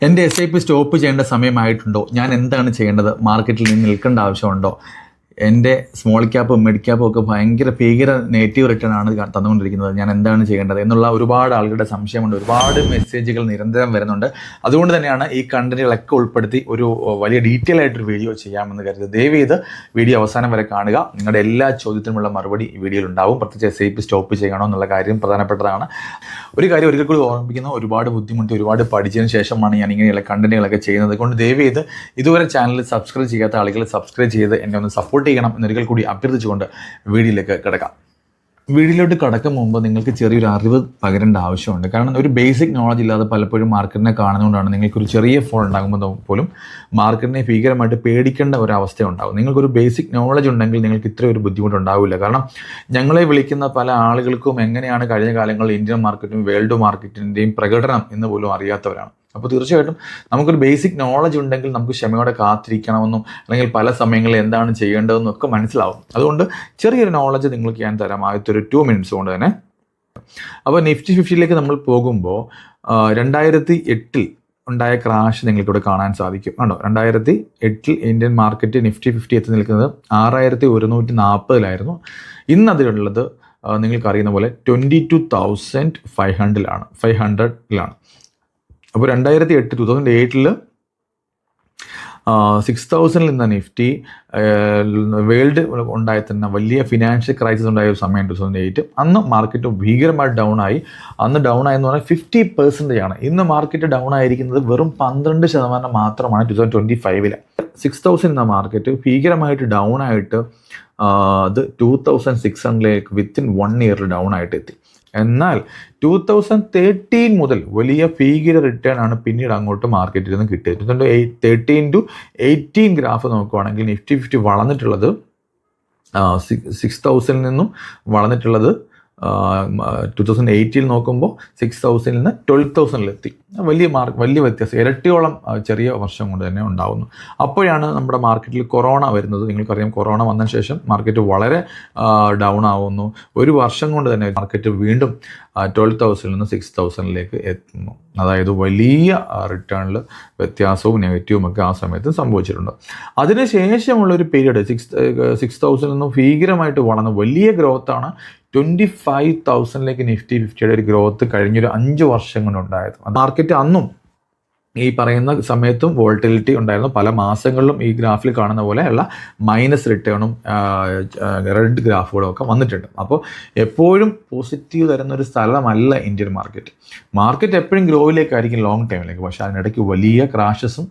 എൻ്റെ SIP stop ചെയ്യേണ്ട സമയമായിട്ടുണ്ടോ? ഞാൻ എന്താണ് ചെയ്യേണ്ടത്? മാർക്കറ്റിൽ നിന്ന് നിൽക്കേണ്ട ആവശ്യമുണ്ടോ? എൻ്റെ സ്മോൾ ക്യാപ്പും മിഡ് ക്യാപ്പും ഒക്കെ ഭീകര നെഗറ്റീവ് റിട്ടേൺ ആണ് തന്നുകൊണ്ടിരിക്കുന്നത്. ഞാൻ എന്താണ് ചെയ്യേണ്ടത് എന്നുള്ള ഒരുപാട് ആളുകളുടെ സംശയമുണ്ട്. ഒരുപാട് മെസ്സേജുകൾ നിരന്തരം വരുന്നുണ്ട്. അതുകൊണ്ട് തന്നെയാണ് ഈ കണ്ടന്റുകളൊക്കെ ഉൾപ്പെടുത്തി ഒരു വലിയ ഡീറ്റെയിൽ ആയിട്ടൊരു വീഡിയോ ചെയ്യാമെന്ന് കരുതി. ദയവ് ചെയ്ത് വീഡിയോ അവസാനം വരെ കാണുക. നിങ്ങളുടെ എല്ലാ ചോദ്യത്തിനുമുള്ള മറുപടി ഈ വീഡിയോയിൽ ഉണ്ടാവും. പ്രത്യേകിച്ച് SIP സ്റ്റോപ്പ് ചെയ്യണോ എന്നുള്ള കാര്യം പ്രധാനപ്പെട്ടതാണ്. ഒരു കാര്യം ഒരിക്കൽ കൂടി ഓർമ്മിപ്പിക്കുന്നു, ഒരുപാട് ബുദ്ധിമുട്ടി ഒരുപാട് പഠിച്ചതിന് ശേഷമാണ് ഞാൻ ഇങ്ങനെയുള്ള കണ്ടന്റുകളൊക്കെ ചെയ്യുന്നത്. കൊണ്ട് ദയവ് ചെയ്ത് ഇതുവരെ ചാനൽ സബ്സ്ക്രൈബ് ചെയ്യാത്ത ആളുകൾ സബ്സ്ക്രൈബ് ചെയ്ത് എന്നെ ഒന്ന് സപ്പോർട്ട് ചെയ്യണം എന്നൊരിക്കൽ കൂടി അഭ്യർത്ഥിച്ചുകൊണ്ട് വീഡിയോയിലേക്ക് കിടക്കാം. വീഡിയോയിലോട്ട് കടക്കും മുമ്പ് നിങ്ങൾക്ക് ചെറിയൊരു അറിവ് പകരേണ്ട ആവശ്യമുണ്ട്. കാരണം ഒരു ബേസിക് നോളജ് ഇല്ലാതെ പലപ്പോഴും മാർക്കറ്റിനെ കാണുന്നതുകൊണ്ടാണ് നിങ്ങൾക്കൊരു ചെറിയ ഫോൺ ഉണ്ടാകുമ്പോൾ പോലും മാർക്കറ്റിനെ ഭീകരമായിട്ട് പേടിക്കേണ്ട ഒരവസ്ഥ ഉണ്ടാകും. നിങ്ങൾക്കൊരു ബേസിക് നോളജ് ഉണ്ടെങ്കിൽ നിങ്ങൾക്ക് ഇത്ര ഒരു ബുദ്ധിമുട്ടുണ്ടാവില്ല. കാരണം ഞങ്ങളെ വിളിക്കുന്ന പല ആളുകൾക്കും എങ്ങനെയാണ് കഴിഞ്ഞ കാലങ്ങളിൽ ഇന്ത്യൻ മാർക്കറ്റും വേൾഡ് മാർക്കറ്റിൻ്റെയും പ്രകടനം എന്ന് പോലും അറിയാത്തവരാണ്. അപ്പോൾ തീർച്ചയായിട്ടും നമുക്കൊരു ബേസിക് നോളജ് ഉണ്ടെങ്കിൽ നമുക്ക് ക്ഷമയോടെ കാത്തിരിക്കണമെന്നും അല്ലെങ്കിൽ പല സമയങ്ങളിൽ എന്താണ് ചെയ്യേണ്ടതെന്നും ഒക്കെ മനസ്സിലാവും. അതുകൊണ്ട് ചെറിയൊരു നോളജ് നിങ്ങൾക്ക് ഞാൻ തരാം ആദ്യത്തെ ഒരു 2 മിനിറ്റ്സ് കൊണ്ട് തന്നെ. അപ്പോൾ നിഫ്റ്റി 50ലേക്ക് നമ്മൾ പോകുമ്പോൾ 2008 ഉണ്ടായ ക്രാഷ് നിങ്ങൾക്കിവിടെ കാണാൻ സാധിക്കും. കണ്ടോ, 2008 ഇന്ത്യൻ മാർക്കറ്റ് നിഫ്റ്റി 50 എത്തി നിൽക്കുന്നത് 6140 ഇന്ന് അതിലുള്ളത് നിങ്ങൾക്കറിയുന്ന പോലെ 22,500 അപ്പോൾ 2008 6000 നിന്ന നിഫ്റ്റി വേൾഡ് ഉണ്ടായ തന്നെ വലിയ ഫിനാൻഷ്യൽ ക്രൈസിസ് ഉണ്ടായ ഒരു സമയം 2008. അന്ന് മാർക്കറ്റ് ഭീകരമായിട്ട് ഡൗൺ ആയി. അന്ന് ഡൗൺ ആയെന്ന് പറഞ്ഞാൽ 50% ആണ്. ഇന്ന് മാർക്കറ്റ് ഡൗൺ ആയിരിക്കുന്നത് വെറും 12% മാത്രമാണ് 2025. 6000 എന്ന മാർക്കറ്റ് ഭീകരമായിട്ട് ഡൗൺ ആയിട്ട് അത് 2600 വിത്തിൻ 1 ഇയർ ഡൗൺ ആയിട്ട് എത്തി. എന്നാൽ 2013 മുതൽ വലിയ ഭീകര റിട്ടേൺ ആണ് പിന്നീട് അങ്ങോട്ട് മാർക്കറ്റിൽ നിന്ന് കിട്ടിയത്. 2013 to 2018 ഗ്രാഫ് നോക്കുവാണെങ്കിൽ നിഫ്റ്റി 50 വളർന്നിട്ടുള്ളത് 6000 നിന്നും വളർന്നിട്ടുള്ളത് 2018 നോക്കുമ്പോൾ 6000 നിന്ന് 12,000 വലിയ വ്യത്യാസം, ഇരട്ടിയോളം ചെറിയ വർഷം കൊണ്ട് തന്നെ ഉണ്ടാകുന്നു. അപ്പോഴാണ് നമ്മുടെ മാർക്കറ്റിൽ കൊറോണ വരുന്നത്. നിങ്ങൾക്കറിയാം, കൊറോണ വന്നതിന് ശേഷം മാർക്കറ്റ് വളരെ ഡൗൺ ആവുന്നു. ഒരു വർഷം കൊണ്ട് തന്നെ മാർക്കറ്റ് വീണ്ടും 12,000 നിന്ന് 6,000 എത്തുന്നു. അതായത് വലിയ റിട്ടേണിൽ വ്യത്യാസവും നെഗറ്റീവും ഒക്കെ ആ സമയത്ത് സംഭവിച്ചിട്ടുണ്ട്. അതിനുശേഷമുള്ളൊരു പീരീഡ് 6,000 നിന്നും ഭീകരമായിട്ട് വളർന്ന വലിയ ഗ്രോത്താണ് 25,000 നിഫ്റ്റി 50യുടെ ഒരു ഗ്രോത്ത് കഴിഞ്ഞൊരു 5 വർഷം കൊണ്ടുണ്ടായത്. മാർക്കറ്റ് അന്നും ഈ പറയുന്ന സമയത്തും വോൾട്ടിലിറ്റി ഉണ്ടായിരുന്നു. പല മാസങ്ങളിലും ഈ ഗ്രാഫിൽ കാണുന്ന പോലെയുള്ള മൈനസ് റിട്ടേണും റെഡ് ഗ്രാഫുകളും ഒക്കെ വന്നിട്ടുണ്ട്. അപ്പോൾ എപ്പോഴും പോസിറ്റീവ് തരുന്നൊരു സ്ഥലമല്ല ഇന്ത്യൻ മാർക്കറ്റ്. മാർക്കറ്റ് എപ്പോഴും ഗ്രോയിലേക്കായിരിക്കും, ലോങ് ടൈമിലേക്ക്. പക്ഷേ അതിനിടയ്ക്ക് വലിയ ക്രാഷസും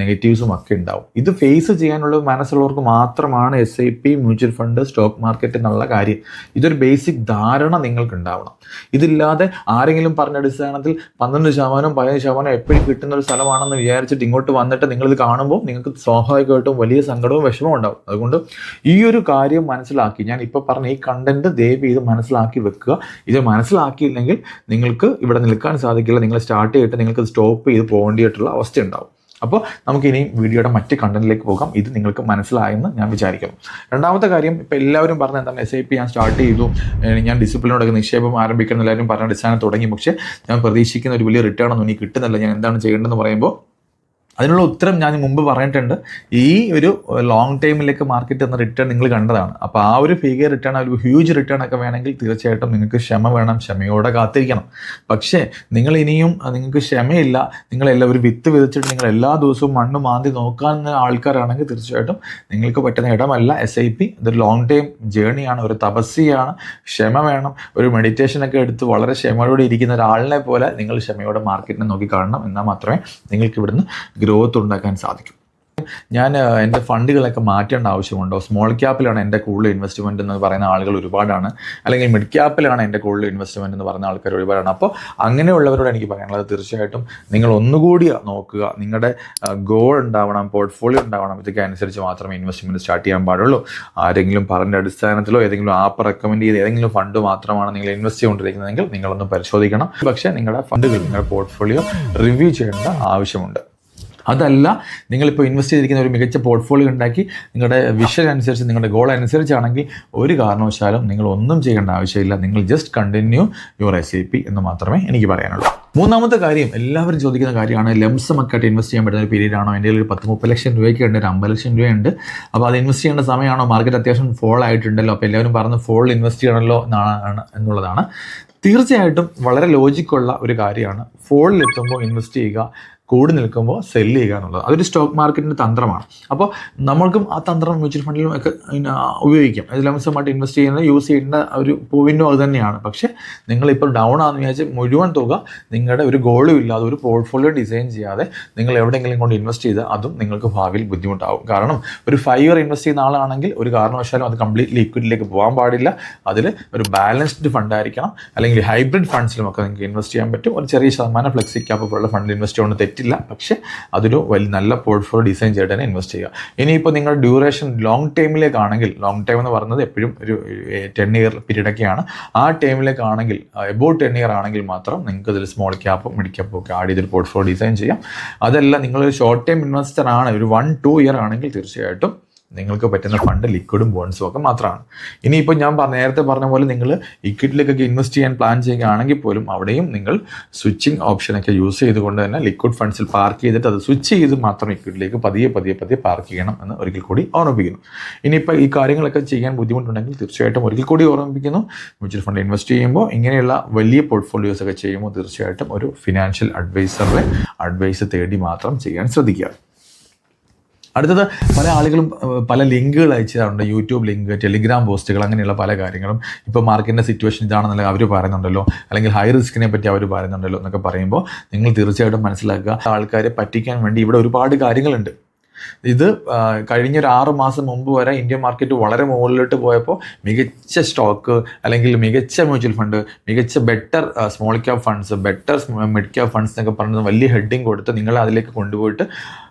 നെഗറ്റീവ്സും ഒക്കെ ഉണ്ടാവും. ഇത് ഫേസ് ചെയ്യാനുള്ള മനസ്സുള്ളവർക്ക് മാത്രമാണ് SIP, mutual fund, stock market എന്നുള്ള കാര്യം. ഇതൊരു ബേസിക് ധാരണ നിങ്ങൾക്ക് ഉണ്ടാവണം. ഇതില്ലാതെ ആരെങ്കിലും പറഞ്ഞ അടിസ്ഥാനത്തിൽ 12% 15% എപ്പോഴും കിട്ടുന്ന ഒരു സ്ഥലമാണെന്ന് വിചാരിച്ചിട്ട് ഇങ്ങോട്ട് വന്നിട്ട് നിങ്ങളിത് കാണുമ്പോൾ നിങ്ങൾക്ക് സ്വാഭാവികമായിട്ടും വലിയ സങ്കടവും വിഷമവും ഉണ്ടാവും. അതുകൊണ്ട് ഈ ഒരു കാര്യം മനസ്സിലാക്കി, ഞാൻ ഇപ്പോൾ പറഞ്ഞ ഈ കണ്ടന്റ് ദയവ് ചെയ്ത് മനസ്സിലാക്കി വെക്കുക. ഇത് മനസ്സിലാക്കിയില്ലെങ്കിൽ നിങ്ങൾക്ക് ഇവിടെ നിൽക്കാൻ സാധിക്കില്ല. നിങ്ങൾ സ്റ്റാർട്ട് ചെയ്തിട്ട് നിങ്ങൾക്ക് സ്റ്റോപ്പ് ചെയ്ത് പോകേണ്ടിയിട്ടുള്ള അവസ്ഥ ഉണ്ടാവും. അപ്പോൾ നമുക്ക് ഇനിയും വീഡിയോയുടെ മറ്റ് കണ്ടന്റിലേക്ക് പോകാം. ഇത് നിങ്ങൾക്ക് മനസ്സിലായെന്ന് ഞാൻ വിചാരിക്കുന്നു. രണ്ടാമത്തെ കാര്യം, ഇപ്പോൾ എല്ലാവരും പറഞ്ഞ എന്താണ്, SIP ഞാൻ സ്റ്റാർട്ട് ചെയ്തു, ഞാൻ ഡിസിപ്ലിനോടൊക്കെ നിക്ഷേപം ആരംഭിക്കണം എല്ലാവരും പറഞ്ഞ അടിസ്ഥാനം തുടങ്ങി. പക്ഷേ ഞാൻ പ്രതീക്ഷിക്കുന്ന ഒരു വലിയ റിട്ടേൺ ഒന്നും എനിക്ക് കിട്ടുന്നില്ല. ഞാൻ എന്താണ് ചെയ്യേണ്ടതെന്ന് പറയുമ്പോൾ അതിനുള്ള ഉത്തരം ഞാൻ മുമ്പ് പറഞ്ഞിട്ടുണ്ട്. ഈ ഒരു ലോങ് ടൈമിലേക്ക് മാർക്കറ്റ് എന്ന റിട്ടേൺ നിങ്ങൾ കണ്ടതാണ്. അപ്പോൾ ആ ഒരു ഫിഗർ റിട്ടേൺ, ഒരു ഹ്യൂജ് റിട്ടേൺ ഒക്കെ വേണമെങ്കിൽ തീർച്ചയായിട്ടും നിങ്ങൾക്ക് ക്ഷമ വേണം, ക്ഷമയോടെ കാത്തിരിക്കണം. പക്ഷേ നിങ്ങൾ ഇനിയും നിങ്ങൾക്ക് ക്ഷമയില്ല, നിങ്ങളെല്ലാം ഒരു വിത്ത് വിതച്ചിട്ട് നിങ്ങൾ എല്ലാ ദിവസവും മണ്ണ് മാന്തി നോക്കാൻ ആൾക്കാരാണെങ്കിൽ തീർച്ചയായിട്ടും നിങ്ങൾക്ക് പറ്റുന്ന ഇടമല്ല SIP. ഇതൊരു ലോങ് ടൈം ജേണിയാണ്, ഒരു തപസ്യയാണ്. ക്ഷമ വേണം. ഒരു മെഡിറ്റേഷനൊക്കെ എടുത്ത് വളരെ ക്ഷമയോടെ ഇരിക്കുന്ന ഒരാളിനെ പോലെ നിങ്ങൾ ക്ഷമയോടെ മാർക്കറ്റിനെ നോക്കി കാണണം. എന്നാൽ മാത്രമേ നിങ്ങൾക്ക് ഇവിടുന്ന് ഗ്രോത്ത് ഉണ്ടാക്കാൻ സാധിക്കും. ഞാൻ എൻ്റെ ഫണ്ടുകളൊക്കെ മാറ്റേണ്ട ആവശ്യമുണ്ടോ? സ്മോൾ ക്യാപ്പിലാണ് എൻ്റെ കൂടുതൽ ഇൻവെസ്റ്റ്മെൻറ്റ് എന്ന് പറയുന്ന ആളുകൾ ഒരുപാടാണ്, അല്ലെങ്കിൽ മിഡ് ക്യാപ്പിലാണ് എൻ്റെ കൂടുതൽ ഇൻവെസ്റ്റ്മെൻറ്റ് എന്ന് പറയുന്ന ആൾക്കാർ ഒരുപാടാണ്. അപ്പോൾ അങ്ങനെയുള്ളവരോട് എനിക്ക് പറയാനുള്ളത്, തീർച്ചയായിട്ടും നിങ്ങൾ ഒന്നുകൂടി നോക്കുക. നിങ്ങളുടെ ഗോൾ ഉണ്ടാവണം, പോർട്ട്ഫോളിയോ ഉണ്ടാവണം. ഇതൊക്കെ അനുസരിച്ച് മാത്രമേ ഇൻവെസ്റ്റ്മെൻറ്റ് സ്റ്റാർട്ട് ചെയ്യാൻ പാടുള്ളൂ. ആരെങ്കിലും പറഞ്ഞ അടിസ്ഥാനത്തിലോ ഏതെങ്കിലും ആപ്പ് റെക്കമെൻഡ് ചെയ്ത് ഏതെങ്കിലും ഫണ്ട് മാത്രമാണ് നിങ്ങൾ ഇൻവെസ്റ്റ് ചെയ്തുകൊണ്ടിരിക്കുന്നതെങ്കിൽ നിങ്ങളൊന്ന് പരിശോധിക്കണം. പക്ഷേ നിങ്ങളുടെ ഫണ്ടുകൾ, നിങ്ങളുടെ പോർട്ട്ഫോളിയോ റിവ്യൂ ചെയ്യേണ്ട ആവശ്യമുണ്ട്. അതല്ല, നിങ്ങളിപ്പോൾ ഇൻവെസ്റ്റ് ചെയ്തിരിക്കുന്ന ഒരു മികച്ച പോർട്ട്ഫോളിയോ ഉണ്ടാക്കി നിങ്ങളുടെ വിഷൻ അനുസരിച്ച്, നിങ്ങളുടെ ഗോൾ അനുസരിച്ചാണെങ്കിൽ ഒരു കാരണവശാലും നിങ്ങൾ ഒന്നും ചെയ്യേണ്ട ആവശ്യമില്ല. നിങ്ങൾ ജസ്റ്റ് കണ്ടിന്യൂ യുവർ SIP എന്ന് മാത്രമേ എനിക്ക് പറയാനുള്ളൂ. മൂന്നാമത്തെ കാര്യം, എല്ലാവരും ചോദിക്കുന്ന കാര്യമാണ്, ലംസമൊക്കെ ഇൻവെസ്റ്റ് ചെയ്യാൻ പറ്റുന്ന ഒരു പീരീഡ് ആണോ? എൻ്റെ ഒരു 10-30 ലക്ഷം രൂപയ്ക്ക് ഉണ്ട്, ഒരു 50 ലക്ഷം രൂപയുണ്ട്. അപ്പോൾ അത് ഇൻവെസ്റ്റ് ചെയ്യേണ്ട സമയമാണോ? മാർക്കറ്റ് അത്യാവശ്യം ഫോൾ ആയിട്ടുണ്ടല്ലോ, അപ്പോൾ എല്ലാവരും പറഞ്ഞ് ഫോളിൽ ഇൻവെസ്റ്റ് ചെയ്യണമല്ലോ എന്നുള്ളതാണ്. തീർച്ചയായിട്ടും വളരെ ലോജിക്കുള്ള ഒരു കാര്യമാണ്. ഫോളിലെത്തുമ്പോൾ ഇൻവെസ്റ്റ് ചെയ്യുക, കൂടി നിൽക്കുമ്പോൾ സെല്ല് ചെയ്യുക എന്നുള്ളത്. അതൊരു സ്റ്റോക്ക് മാർക്കറ്റിൻ്റെ തന്ത്രമാണ്. അപ്പോൾ നമ്മൾക്കും ആ തന്ത്രം മ്യൂച്വൽ ഫണ്ടിലും ഒക്കെ ഉപയോഗിക്കാം. അത് ലംസമായിട്ട് ഇൻവെസ്റ്റ് ചെയ്യുന്നത് യൂസ് ചെയ്യേണ്ട ഒരു പോയിന്റും അത് തന്നെയാണ്. പക്ഷേ നിങ്ങളിപ്പോൾ ഡൗൺ ആണെന്ന് വിചാരിച്ച് മുഴുവൻ തുക നിങ്ങളുടെ ഒരു ഗോളും ഇല്ലാതെ, ഒരു പോർട്ട്ഫോളിയോ ഡിസൈൻ ചെയ്യാതെ നിങ്ങൾ എവിടെയെങ്കിലും കൊണ്ട് ഇൻവെസ്റ്റ് ചെയ്താൽ അതും നിങ്ങൾക്ക് ഭാവിയിൽ ബുദ്ധിമുട്ടാവും. കാരണം ഒരു 5 ഇയർ ഇൻവെസ്റ്റ് ചെയ്യുന്ന ആളാണെങ്കിൽ ഒരു കാരണവശാലും അത് കംപ്ലീറ്റ്ലി ഇക്വിറ്റിയിലേക്ക് പോകാൻ പാടില്ല. അതിൽ ഒരു ബാലൻസ്ഡ് ഫണ്ട് ആയിരിക്കണം. അല്ലെങ്കിൽ ഹൈബ്രിഡ് ഫണ്ട്സിലുമൊക്കെ നിങ്ങൾക്ക് ഇൻവെസ്റ്റ് ചെയ്യാൻ പറ്റും. ഒരു ചെറിയ ശതമാനം ഫ്ലെക്സി ക്യാപ്പ് പോലുള്ള ഫണ്ടിൽ ഇൻവെസ്റ്റ് ചെയ്യുന്നത് തെറ്റില്ല. പക്ഷേ അതൊരു നല്ല പോർട്ട്ഫോളിയോ ഡിസൈൻ ചെയ്തിട്ട് തന്നെ ഇൻവെസ്റ്റ് ചെയ്യുക. ഇനിയിപ്പോൾ നിങ്ങളുടെ ഡ്യൂറേഷൻ ലോങ് ടൈമിലേക്കാണെങ്കിൽ, ലോങ് ടൈം എന്ന് പറയുന്നത് എപ്പോഴും ഒരു 10 ഇയർ പീരീഡൊക്കെയാണ്. ആ ടൈമിലേക്കാണെങ്കിൽ, എബോട്ട് 10 ഇയർ ആണെങ്കിൽ മാത്രം നിങ്ങൾക്ക് ഇതിൽ സ്മോൾ ക്യാപ്പും മിഡ് ക്യാപ്പും ഒക്കെ ആഡ് ചെയ്തൊരു പോർട്ട്ഫോളിയോ ഡിസൈൻ ചെയ്യാം. അതല്ല, നിങ്ങളൊരു ഷോർട്ട് ടൈം ഇൻവെസ്റ്റർ ആണ്, ഒരു 1-2 ഇയർ ആണെങ്കിൽ തീർച്ചയായിട്ടും നിങ്ങൾക്ക് പറ്റുന്ന ഫണ്ട് ലിക്വിഡും ബോൺസും ഒക്കെ മാത്രമാണ്. ഇനിയിപ്പോൾ ഞാൻ നേരത്തെ പറഞ്ഞ പോലെ നിങ്ങൾ ഇക്വിറ്റിയിലേക്കൊക്കെ ഇൻവെസ്റ്റ് ചെയ്യാൻ പ്ലാൻ ചെയ്യുകയാണെങ്കിൽ പോലും അവിടെയും നിങ്ങൾ സ്വിച്ചിങ് ഓപ്ഷനൊക്കെ യൂസ് ചെയ്തുകൊണ്ട് തന്നെ ലിക്വിഡ് ഫണ്ട്സിൽ പാർക്ക് ചെയ്തിട്ട് അത് സ്വിച്ച് ചെയ്ത് മാത്രം ഇക്വിറ്റിയിലേക്ക് പതിയെ പാർക്ക് ചെയ്യണം എന്ന് ഒരിക്കൽ കൂടി ഓർമ്മിപ്പിക്കുന്നു. ഇനിയിപ്പോൾ ഈ കാര്യങ്ങളൊക്കെ ചെയ്യാൻ ബുദ്ധിമുട്ടുണ്ടെങ്കിൽ തീർച്ചയായിട്ടും ഒരിക്കൽ കൂടി ഓർമ്മിപ്പിക്കുന്നു, മ്യൂച്വൽ ഫണ്ട് ഇൻവെസ്റ്റ് ചെയ്യുമ്പോൾ, ഇങ്ങനെയുള്ള വലിയ പോർട്ട്ഫോളിയോസ് ഒക്കെ ചെയ്യുമ്പോൾ തീർച്ചയായിട്ടും ഒരു ഫിനാൻഷ്യൽ അഡ്വൈസറുടെ അഡ്വൈസ് തേടി മാത്രം ചെയ്യാൻ ശ്രദ്ധിക്കുക. അടുത്തത്, പല ആളുകളും പല ലിങ്കുകൾ അയച്ചിട്ടുണ്ട്, യൂട്യൂബ് ലിങ്ക്, ടെലിഗ്രാം പോസ്റ്റുകൾ, അങ്ങനെയുള്ള പല കാര്യങ്ങളും. ഇപ്പോൾ മാർക്കറ്റിൻ്റെ സിറ്റുവേഷൻ ഇതാണെന്നല്ല അവർ പറയുന്നുണ്ടല്ലോ, അല്ലെങ്കിൽ ഹൈ റിസ്കിനെ പറ്റി അവർ പറയുന്നുണ്ടല്ലോ എന്നൊക്കെ പറയുമ്പോൾ നിങ്ങൾ തീർച്ചയായിട്ടും മനസ്സിലാക്കുക, ആൾക്കാരെ പറ്റിക്കാൻ വേണ്ടി ഇവിടെ ഒരുപാട് കാര്യങ്ങളുണ്ട്. ഇത് കഴിഞ്ഞൊരു 6 മാസം മുമ്പ് വരെ ഇന്ത്യൻ മാർക്കറ്റ് വളരെ മുകളിലോട്ട് പോയപ്പോൾ മികച്ച സ്റ്റോക്ക്, അല്ലെങ്കിൽ മികച്ച മ്യൂച്വൽ ഫണ്ട്, മികച്ച better small cap funds, better mid cap funds എന്നൊക്കെ പറഞ്ഞത് വലിയ ഹെഡിങ് കൊടുത്ത് നിങ്ങളെ അതിലേക്ക് കൊണ്ടുപോയിട്ട്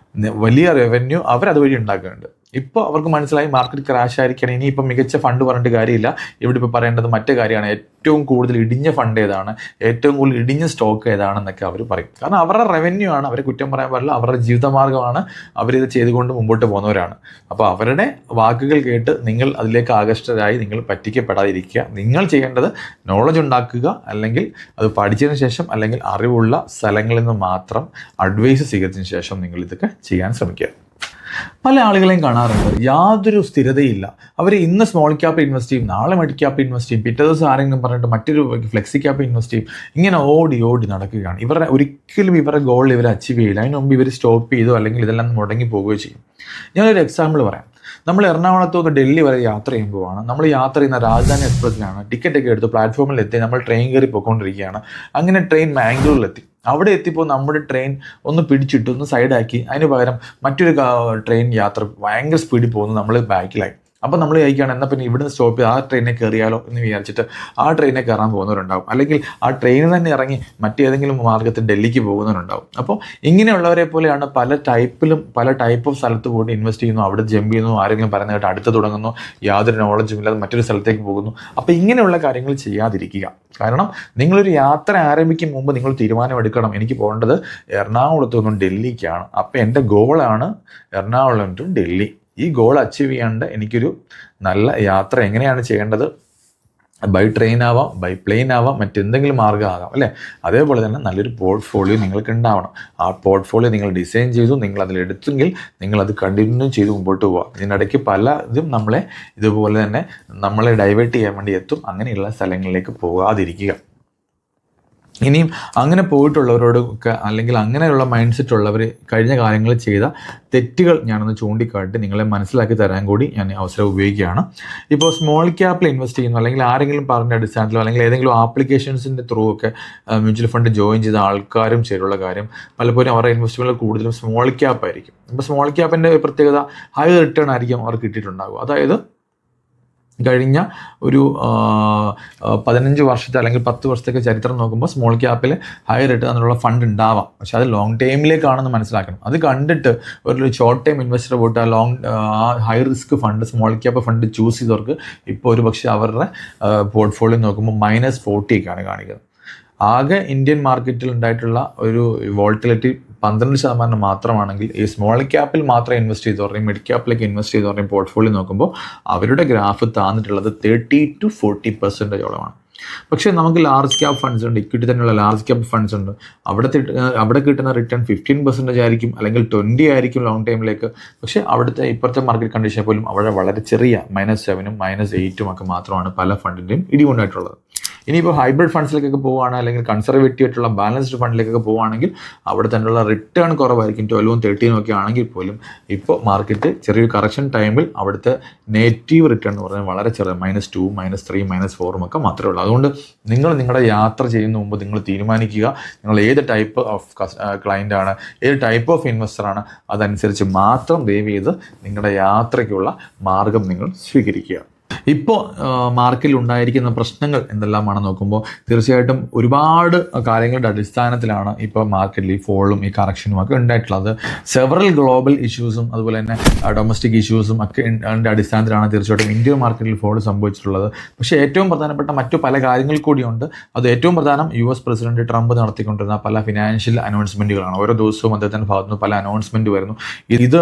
വലിയ റവന്യൂ അവരതുവഴി ഉണ്ടാക്കുന്നുണ്ട്. ഇപ്പോൾ അവർക്ക് മനസ്സിലായി മാർക്കറ്റ് ക്രാഷ് ആയിരിക്കണം, ഇനിയിപ്പോൾ മികച്ച ഫണ്ട് പറഞ്ഞിട്ട് കാര്യമില്ല. ഇവിടെ ഇപ്പോൾ പറയേണ്ടത് മറ്റു കാര്യമാണ്, ഏറ്റവും കൂടുതൽ ഇടിഞ്ഞ ഫണ്ട് ഏതാണ്, ഏറ്റവും കൂടുതൽ ഇടിഞ്ഞ സ്റ്റോക്ക് ഏതാണെന്നൊക്കെ അവർ പറയും. കാരണം അവരുടെ റവന്യൂ ആണ്, അവരെ കുറ്റം പറയാൻ പാടില്ല, അവരുടെ ജീവിതമാർഗ്ഗമാണ്, അവരിത് ചെയ്തുകൊണ്ട് മുമ്പോട്ട് പോകുന്നവരാണ്. അപ്പോൾ അവരുടെ വാക്കുകൾ കേട്ട് നിങ്ങൾ അതിലേക്ക് ആകർഷ്ടരായി നിങ്ങൾ പറ്റിക്കപ്പെടാതിരിക്കുക. നിങ്ങൾ ചെയ്യേണ്ടത് നോളജ് ഉണ്ടാക്കുക, അല്ലെങ്കിൽ അത് പഠിച്ചതിന് ശേഷം, അല്ലെങ്കിൽ അറിവുള്ള സ്ഥലങ്ങളിൽ നിന്ന് മാത്രം അഡ്വൈസ് സ്വീകരിച്ചതിന് ശേഷം നിങ്ങൾ ഇതൊക്കെ ചെയ്യാൻ ശ്രമിക്കുക. പല ആളുകളെയും കാണാറുണ്ട്, യാതൊരു സ്ഥിരതയില്ല. അവർ ഇന്ന് സ്മോൾ ക്യാപ്പ് ഇൻവെസ്റ്റ് ചെയ്യും, നാളെ മിഡ് ക്യാപ്പ് ഇൻവെസ്റ്റ് ചെയ്യും, പിറ്റേ ദിവസം ആരെങ്കിലും പറഞ്ഞിട്ട് മറ്റൊരു ഫ്ലെക്സി ക്യാപ്പ് ഇൻവെസ്റ്റ് ചെയ്യും. ഇങ്ങനെ ഓടി നടക്കുകയാണ്. ഒരിക്കലും ഇവരുടെ ഗോൾ ഇവർ അച്ചീവ് ചെയ്യില്ല. അതിന് മുമ്പ് ഇവർ സ്റ്റോപ്പ് ചെയ്തോ അല്ലെങ്കിൽ ഇതെല്ലാം മുടങ്ങി പോവുകയോ ചെയ്യും. ഞാനൊരു എക്സാമ്പിൾ പറയാം. നമ്മൾ എറണാകുളത്ത് നിന്ന് ഡൽഹി വരെ യാത്ര ചെയ്യുമ്പോഴാണ്, നമ്മൾ യാത്ര ചെയ്യുന്ന രാജധാനി എക്സ്പ്രസ്സിലാണ്. ടിക്കറ്റൊക്കെ എടുത്ത് പ്ലാറ്റ്ഫോമിൽ എത്തി നമ്മൾ ട്രെയിൻ കയറി പോയിക്കൊണ്ടിരിക്കുകയാണ്. അങ്ങനെ ട്രെയിൻ മാംഗ്ലൂരിലെത്തി. അവിടെ എത്തിയപ്പോൾ നമ്മുടെ ട്രെയിൻ ഒന്ന് പിടിച്ചിട്ട് ഒന്ന് സൈഡാക്കി, അതിന് പകരം മറ്റൊരു ട്രെയിൻ യാത്ര ഭയങ്കര സ്പീഡിൽ പോകുന്നു, നമ്മൾ ബാക്കിലായി. അപ്പോൾ നമ്മൾ ചോദിക്കുകയാണ്, എന്നാൽ പിന്നെ ഇവിടുന്ന് സ്റ്റോപ്പ് ചെയ്ത് ആ ട്രെയിനെ കയറിയാലോ എന്ന് വിചാരിച്ചിട്ട് ആ ട്രെയിനെ കയറാൻ പോകുന്നവരുണ്ടാവും. അല്ലെങ്കിൽ ആ ട്രെയിനിൽ തന്നെ ഇറങ്ങി മറ്റേതെങ്കിലും മാർഗ്ഗത്തിൽ ഡൽഹിക്ക് പോകുന്നവരുണ്ടാവും. അപ്പോൾ ഇങ്ങനെയുള്ളവരെ പോലെയാണ് പല ടൈപ്പ് ഓഫ് സ്ഥലത്ത് പോയിട്ട് ഇൻവെസ്റ്റ് ചെയ്യുന്നു, അവിടെ ജമ്പ് ചെയ്യുന്നു, ആരെങ്കിലും പറയുന്ന കേട്ട് അടുത്ത് തുടങ്ങുന്നു, യാതൊരു നോളജും ഇല്ലാതെ മറ്റൊരു സ്ഥലത്തേക്ക് പോകുന്നു. അപ്പോൾ ഇങ്ങനെയുള്ള കാര്യങ്ങൾ ചെയ്യാതിരിക്കുക. കാരണം നിങ്ങളൊരു യാത്ര ആരംഭിക്കും മുമ്പ് നിങ്ങൾ തീരുമാനമെടുക്കണം, എനിക്ക് പോകേണ്ടത് എറണാകുളത്തു നിന്നും ഡൽഹിക്കാണ്. അപ്പോൾ എൻ്റെ ഗോളാണ് എറണാകുളം ടു ഡൽഹി. ഈ ഗോൾ അച്ചീവ് ചെയ്യാണ്ട് എനിക്കൊരു നല്ല യാത്ര എങ്ങനെയാണ് ചെയ്യേണ്ടത്? ബൈ ട്രെയിൻ ആവാം, ബൈ പ്ലെയിൻ ആവാം, മറ്റെന്തെങ്കിലും മാർഗ്ഗമാകാം, അല്ലേ? അതേപോലെ തന്നെ നല്ലൊരു പോർട്ട്ഫോളിയോ നിങ്ങൾക്ക് ഉണ്ടാവണം. ആ പോർട്ട്ഫോളിയോ നിങ്ങൾ ഡിസൈൻ ചെയ്തു, നിങ്ങൾ അതിലെടുത്തെങ്കിൽ നിങ്ങളത് കണ്ടിന്യൂ ചെയ്ത് മുമ്പോട്ട് പോകാം. ഇതിനിടയ്ക്ക് പലതും ഇതുപോലെ തന്നെ നമ്മളെ ഡൈവേർട്ട് ചെയ്യാൻ വേണ്ടി എത്തും. അങ്ങനെയുള്ള സ്ഥലങ്ങളിലേക്ക് പോകാതിരിക്കുക. ഇനിയും അങ്ങനെ പോയിട്ടുള്ളവരോടൊക്കെ, അല്ലെങ്കിൽ അങ്ങനെയുള്ള മൈൻഡ് സെറ്റ് ഉള്ളവർ കഴിഞ്ഞ കാലങ്ങളിൽ ചെയ്ത തെറ്റുകൾ ഞാനൊന്ന് ചൂണ്ടിക്കാട്ടി നിങ്ങളെ മനസ്സിലാക്കി തരാൻ കൂടി ഞാൻ അവസരം ഉപയോഗിക്കുകയാണ്. ഇപ്പോൾ സ്മോൾ ക്യാപ്പിൽ ഇൻവെസ്റ്റ് ചെയ്യുന്നു, അല്ലെങ്കിൽ ആരെങ്കിലും പറഞ്ഞ അടിസ്ഥാനത്തിലോ അല്ലെങ്കിൽ ഏതെങ്കിലും ആപ്ലിക്കേഷൻസിൻ്റെ ത്രൂ ഒക്കെ മ്യൂച്വൽ ഫണ്ട് ജോയിൻ ചെയ്ത ആൾക്കാരും ചെയ്തിട്ടുള്ള കാര്യം, പലപ്പോഴും അവരുടെ ഇൻവെസ്റ്റ്മെൻറ്റുകൾ കൂടുതലും സ്മോൾ ക്യാപ്പ് ആയിരിക്കും. അപ്പോൾ സ്മോൾ ക്യാപ്പിൻ്റെ പ്രത്യേകത ഹൈ റിട്ടേൺ ആയിരിക്കും അവർക്ക് കിട്ടിയിട്ടുണ്ടാകും. അതായത് കഴിഞ്ഞ ഒരു 15 വർഷത്തെ അല്ലെങ്കിൽ 10 വർഷത്തേക്ക് ചരിത്രം നോക്കുമ്പോൾ സ്മോൾ ക്യാപ്പിൽ ഹൈ റിട്ടേൺ എന്നുള്ള ഫണ്ട് ഉണ്ടാവാം. പക്ഷെ അത് ലോങ് ടൈമിലേക്കാണെന്ന് മനസ്സിലാക്കണം. അത് കണ്ടിട്ട് ഒരു ഷോർട്ട് ടൈം ഇൻവെസ്റ്റർ പോയിട്ട് ആ high risk fund, small cap fund choose ചെയ്തവർക്ക് ഇപ്പോൾ ഒരു പക്ഷേ അവരുടെ പോർട്ട്ഫോളിയോ നോക്കുമ്പോൾ -40 കാണിക്കുന്നത്. ആകെ ഇന്ത്യൻ മാർക്കറ്റിൽ ഉണ്ടായിട്ടുള്ള ഒരു വോൾട്ടിലിറ്റി 12% മാത്രമാണെങ്കിൽ ഈ സ്മോൾ ക്യാപ്പിൽ മാത്രം ഇൻവെസ്റ്റ് ചെയ്തവരുടെയും മിഡ് ക്യാപ്പിലേക്ക് ഇൻവെസ്റ്റ് ചെയ്തവരുടെയും പോർട്ട്ഫോളിയോ നോക്കുമ്പോൾ അവരുടെ ഗ്രാഫ് താന്നിട്ടുള്ളത് 30 to 40% പക്ഷേ നമുക്ക് ലാർജ് ക്യാപ് ഫണ്ട്സ് ഉണ്ട്, ഇക്വിറ്റി തന്നെയുള്ള ലാർജ് ക്യാപ് ഫണ്ട്സ് ഉണ്ട്. അവിടെ കിട്ടുന്ന റിട്ടേൺ 15% ആയിരിക്കും, അല്ലെങ്കിൽ 20 ആയിരിക്കും ലോങ് ടൈമിലേക്ക്. പക്ഷേ അവിടുത്തെ ഇപ്പോഴത്തെ മാർക്കറ്റ് കണ്ടീഷൻ പോലും അവിടെ വളരെ ചെറിയ -7ഉം -8ഉം ഒക്കെ മാത്രമാണ് പല ഫണ്ടിൻ്റെയും ഇടിവുണ്ടായിട്ടുള്ളത്. ഇനിയിപ്പോൾ ഹൈബ്രിഡ് ഫണ്ട്സിലേക്കൊക്കെ പോവുകയാണ്, അല്ലെങ്കിൽ കൺസർവേറ്റീവ് ആയിട്ടുള്ള ബാലൻസ്ഡ് ഫണ്ടിലേക്കൊക്കെ പോവുകയാണെങ്കിൽ അവിടെ തന്നെയുള്ള റിട്ടേൺ കുറവായിരിക്കും. 12ഉം 13ഉം ഒക്കെ ആണെങ്കിൽ പോലും ഇപ്പോൾ മാർക്കറ്റ് ചെറിയൊരു കറക്ഷൻ ടൈമിൽ അവിടുത്തെ നെഗറ്റീവ് റിട്ടേൺ എന്ന് പറഞ്ഞാൽ വളരെ ചെറിയ -2, -3, -4ഉം ഒക്കെ മാത്രമേ ഉള്ളൂ. അതുകൊണ്ട് നിങ്ങളുടെ യാത്ര ചെയ്യുന്ന മുമ്പ് നിങ്ങൾ തീരുമാനിക്കുക നിങ്ങൾ ഏത് ടൈപ്പ് ഓഫ് ക്ലയൻ്റ് ആണ്, ഏത് ടൈപ്പ് ഓഫ് ഇൻവെസ്റ്ററാണ്. അതനുസരിച്ച് മാത്രം ദയവ് ചെയ്ത് നിങ്ങളുടെ യാത്രയ്ക്കുള്ള മാർഗം നിങ്ങൾ സ്വീകരിക്കുക. ഇപ്പോൾ മാർക്കറ്റിൽ ഉണ്ടായിരിക്കുന്ന പ്രശ്നങ്ങൾ എന്തെല്ലാമാണെന്ന് നോക്കുമ്പോൾ തീർച്ചയായിട്ടും ഒരുപാട് കാര്യങ്ങളുടെ അടിസ്ഥാനത്തിലാണ് ഇപ്പോൾ മാർക്കറ്റിൽ ഈ ഫോളും ഈ കറക്ഷനും ഒക്കെ ഉണ്ടായിട്ടുള്ളത്. സെവറൽ ഗ്ലോബൽ ഇഷ്യൂസും അതുപോലെ തന്നെ ഡൊമസ്റ്റിക് ഇഷ്യൂസും ഒക്കെ അടിസ്ഥാനത്തിലാണ് തീർച്ചയായിട്ടും ഇന്ത്യൻ മാർക്കറ്റിൽ ഫോൾ സംഭവിച്ചിട്ടുള്ളത്. പക്ഷേ ഏറ്റവും പ്രധാനപ്പെട്ട മറ്റു പല കാര്യങ്ങൾ കൂടിയുണ്ട്. അത് ഏറ്റവും പ്രധാനം US പ്രസിഡന്റ് ട്രംപ് നടത്തിക്കൊണ്ടിരുന്ന പല ഫിനാൻഷ്യൽ അനൗൺസ്മെൻറ്റുകളാണ്. ഓരോ ദിവസവും അദ്ദേഹത്തിൻ്റെ ഭാഗത്തുനിന്ന് പല അനൗൺസ്മെൻറ്റ് വരുന്നു. ഇത്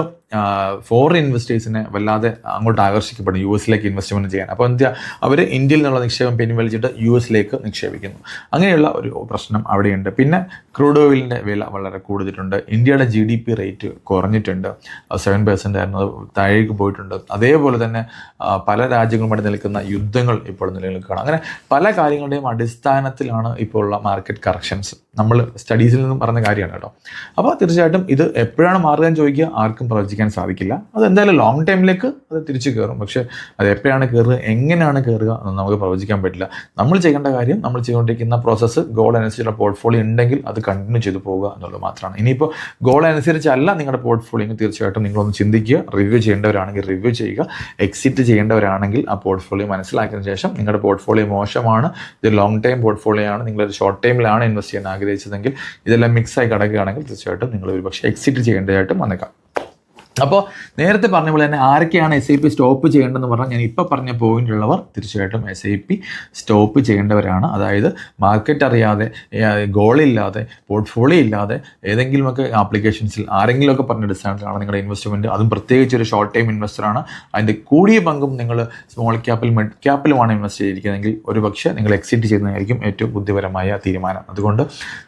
ഫോറിൻ ഇൻവെസ്റ്റേഴ്സിനെ വല്ലാതെ അങ്ങോട്ട് ആകർഷിക്കപ്പെടും US-ലേക്ക് ഇൻവെസ്റ്റ്മെൻറ്റ് ചെയ്യാൻ. അപ്പോൾ എന്താ അവർ ഇന്ത്യയിൽ നിന്നുള്ള നിക്ഷേപം പിൻവലിച്ചിട്ട് US-ലേക്ക് നിക്ഷേപിക്കുന്നു. അങ്ങനെയുള്ള ഒരു പ്രശ്നം അവിടെയുണ്ട്. പിന്നെ ക്രൂഡ് ഓയിലിൻ്റെ വില വളരെ കൂടുതലുണ്ട്. ഇന്ത്യയുടെ GDP റേറ്റ് കുറഞ്ഞിട്ടുണ്ട്, 7% ആയിരുന്നു, അത് താഴേക്ക് പോയിട്ടുണ്ട്. അതേപോലെ തന്നെ പല രാജ്യങ്ങളുമായിട്ട് നിൽക്കുന്ന യുദ്ധങ്ങൾ ഇപ്പോൾ നിലനിൽക്കുകയാണ്. അങ്ങനെ പല കാര്യങ്ങളുടെയും അടിസ്ഥാനത്തിലാണ് ഇപ്പോൾ ഉള്ള മാർക്കറ്റ് കറക്ഷൻസ്. നമ്മൾ സ്റ്റഡീസിൽ നിന്നും പറഞ്ഞ കാര്യമാണ് കേട്ടോ. അപ്പോൾ തീർച്ചയായിട്ടും ഇത് എപ്പോഴാണ് മാറുക എന്ന് ചോദിക്കുക, ആർക്കും പ്രവചിക്കാൻ സാധിക്കില്ല. അത് എന്തായാലും ലോങ് ടൈമിലേക്ക് അത് തിരിച്ചു കയറും. പക്ഷേ അത് എപ്പോഴാണ് കയറുക, എങ്ങനെയാണ് കയറുക എന്ന് നമുക്ക് പ്രവചിക്കാൻ പറ്റില്ല. നമ്മൾ ചെയ്യേണ്ട കാര്യം, നമ്മൾ ചെയ്തുകൊണ്ടിരിക്കുന്ന പ്രോസസ്സ് ഗോൾ അനുസരിച്ചുള്ള പോർട്ട്ഫോളിയോ ഉണ്ടെങ്കിൽ അത് കണ്ടിന്യൂ ചെയ്തു പോകുക എന്നുള്ളത് മാത്രമാണ്. ഇനിയിപ്പോൾ ഗോൾ അനുസരിച്ചല്ല നിങ്ങളുടെ പോർട്ട്ഫോളിയോ, തീർച്ചയായിട്ടും നിങ്ങളൊന്ന് ചിന്തിക്കുക. റിവ്യൂ ചെയ്യേണ്ടവരാണെങ്കിൽ റിവ്യൂ ചെയ്യുക, എക്സിറ്റ് ചെയ്യേണ്ടവരാണെങ്കിൽ ആ പോർട്ട്ഫോളിയോ മനസ്സിലാക്കിയതിന് ശേഷം നിങ്ങളുടെ പോർട്ട്ഫോളിയോ മോശമാണ്, ഇത് ലോങ് ടൈം പോർട്ട്ഫോളിയോ ആണ്, നിങ്ങളൊരു ഷോർട്ട് ടൈമിലാണ് ഇൻവെസ്റ്റ് ചെയ്യാൻ ആഗ്രഹിച്ചതെങ്കിൽ, ഇതെല്ലാം മിക്സായി കിടക്കുകയാണെങ്കിൽ തീർച്ചയായിട്ടും നിങ്ങൾ ഒരു പക്ഷേ എക്സിറ്റ് ചെയ്യേണ്ടതായിട്ടും വന്നേക്കാം. അപ്പോൾ നേരത്തെ പറഞ്ഞ പോലെ തന്നെ ആരൊക്കെയാണ് SIP സ്റ്റോപ്പ് ചെയ്യേണ്ടതെന്ന് പറഞ്ഞാൽ ഞാൻ ഇപ്പോൾ പറഞ്ഞ പോയിന്റുള്ളവർ തീർച്ചയായിട്ടും SIP സ്റ്റോപ്പ് ചെയ്യേണ്ടവരാണ്. അതായത് മാർക്കറ്റ് അറിയാതെ, ഗോളില്ലാതെ, പോർട്ട്ഫോളിയോ ഇല്ലാതെ ഏതെങ്കിലുമൊക്കെ ആപ്ലിക്കേഷൻസിൽ ആരെങ്കിലുമൊക്കെ പറഞ്ഞ ഡിസ്കൗണ്ടിലാണ് നിങ്ങളുടെ ഇൻവെസ്റ്റ്മെൻറ്റ്, അതും പ്രത്യേകിച്ച് ഒരു ഷോർട്ട് ടൈം ഇൻവെസ്റ്ററാണ്, അതിൻ്റെ കൂടിയ പങ്കും നിങ്ങൾ സ്മോൾ ക്യാപ്പിൽ മിഡ് ക്യാപ്പിലുമാണ് ഇൻവെസ്റ്റ് ചെയ്തിരിക്കുന്നതെങ്കിൽ ഒരു പക്ഷേ നിങ്ങൾ എക്സിറ്റ് ചെയ്യുന്നതായിരിക്കും ഏറ്റവും ബുദ്ധിപരമായ തീരുമാനം. അതുകൊണ്ട്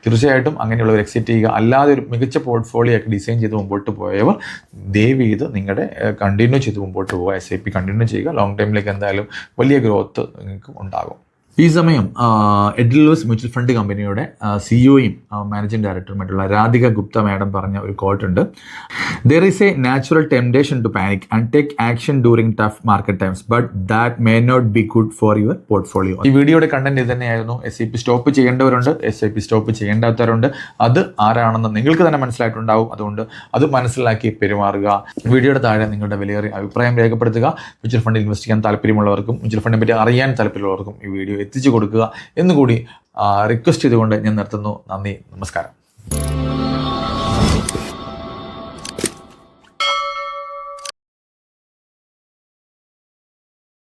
തീർച്ചയായിട്ടും അങ്ങനെയുള്ളവർ എക്സിറ്റ് ചെയ്യുക. അല്ലാതെ ഒരു മികച്ച പോർട്ട്ഫോളിയോ ഒക്കെ ഡിസൈൻ ചെയ്ത് മുമ്പോട്ട് പോയവർ ദയവ് ചെയ്ത് നിങ്ങളുടെ കണ്ടിന്യൂ ചെയ്ത് മുമ്പോട്ട് പോവുക. SIP കണ്ടിന്യൂ ചെയ്യുക. ലോങ് ടൈമിലേക്ക് എന്തായാലും വലിയ ഗ്രോത്ത് നിങ്ങൾക്ക് ഉണ്ടാകും. ഈ സമയം എഡിൽവസ് മ്യൂച്വൽ ഫണ്ട് കമ്പനിയുടെ CEOയും മാനേജിംഗ് ഡയറക്ടറുമായിട്ടുള്ള രാധിക ഗുപ്ത മാഡം പറഞ്ഞ ഒരു കോട്ടുണ്ട്. There is a natural temptation to panic and take action during tough market times but that may not be good for your portfolio. ഈ വീഡിയോയുടെ കണ്ടന്റ് ഇത് തന്നെയായിരുന്നു. SIP സ്റ്റോപ്പ് ചെയ്യേണ്ടവരുണ്ട്, SIP സ്റ്റോപ്പ് ചെയ്യേണ്ടാത്തവരുണ്ട്. അത് ആരാണെന്ന് നിങ്ങൾക്ക് തന്നെ മനസ്സിലായിട്ടുണ്ടാവും. അതുകൊണ്ട് അത് മനസ്സിലാക്കി പെരുമാറുക. വീഡിയോയുടെ താഴെ നിങ്ങളുടെ വിലയേറിയ അഭിപ്രായം രേഖപ്പെടുത്തുക. മ്യൂച്വൽ ഫണ്ടിൽ ഇൻവെസ്റ്റ് ചെയ്യാൻ താല്പര്യമുള്ളവർക്കും മ്യൂച്വൽ ഫണ്ടിനെ പറ്റി അറിയാൻ താല്പര്യമുള്ളവർക്കും ഈ വീഡിയോ എത്തിച്ചു കൊടുക്കുക എന്നുകൂടി റിക്വസ്റ്റ് ചെയ്തുകൊണ്ട് ഞാൻ നിർത്തുന്നു. നന്ദി, നമസ്കാരം.